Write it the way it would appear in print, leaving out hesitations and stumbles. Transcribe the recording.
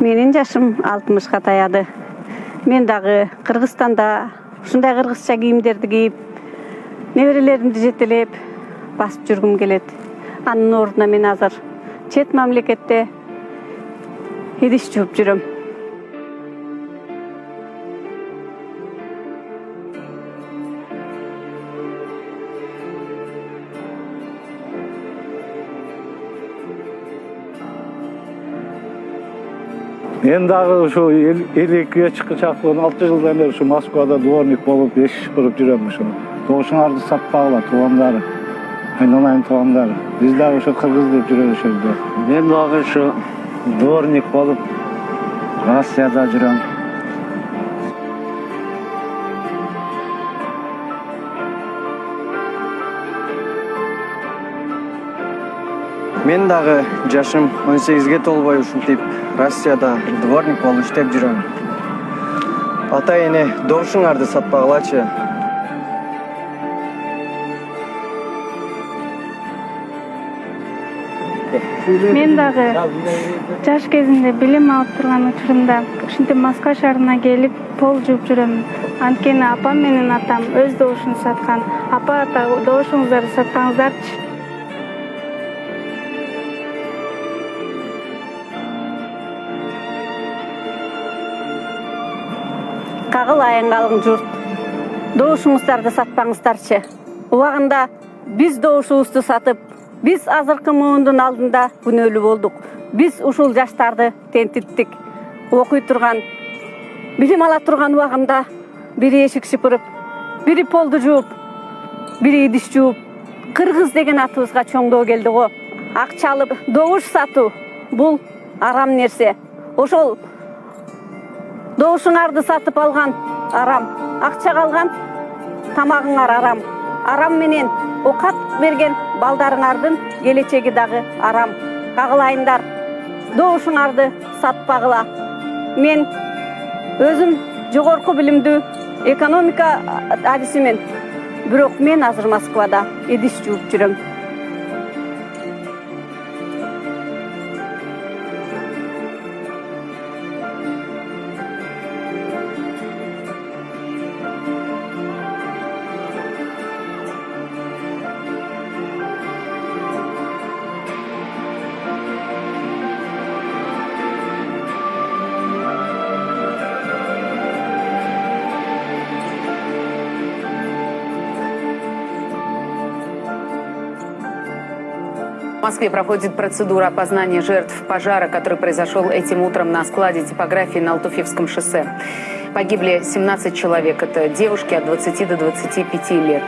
Менин жашым 60-ка таяды. Мен дагы Кыргызстанда ушундай кыргызча кийимдерди кийип, неберелеримди жетелеп басып жүргүм келет. Анын ордуна мен азыр чет мамлекетте идиш жууп жүрөм. Мен дагы ушу 52-ге чаккан 6 жылдан бери ушу Москвада дворник болуп иш куруп жүрөм. Ушу добушуңарды сатпагыла, туугандары, айналайын туугандары. Биз дагы ушу кыргыз деп жүрөбүз ошол жерде. Мен дагы ушу дворник болуп Россияда жүрөм. Мен дагы жашым 18-ге толбой ушинтип Россияда дворник болуп иштеп жүрөм. Ата эне добушуңарды сатпагылачы. Мен дагы жаш кезимде билим алып турган учурумда ушинтип Москва шаарына келип пол жууп жүрөм. Анткени апам менен атам өз добушун саткан. Апа, ата, добушуңуздарды сатпаңыздарчы. Кагыл айыңгалың журт. Добушуңуздарды сатпаңыздарчы. Убагында биз добушубузду сатып, биз азыркы муундун алдында күнөөлүү болдук. Биз ушул жаштарды тентиттик. Окуй турган, билим ала турган убагында бири эшик шыпырып, бири полду жууп, бири идиш жууп, кыргыз деген атыбызга чоңдоо келди го. Акча алып добуш сатуу бул арам нерсе. Ошол добушуңарды сатып алган арам, акча калган тамагыңар арам. Арам менен окат берген балдарыңардын келечеги дагы арам. Кагылайындар, добушуңарды сатпагыла. Мен өзүм жогорку билимдүү экономика адисимен, бирок мен азыр Москвада идиш жууп жүрөм. В Москве проходит процедура опознания жертв пожара, который произошел этим утром на складе типографии на Алтуфьевском шоссе. Погибли 17 человек. Это девушки от 20 до 25 лет.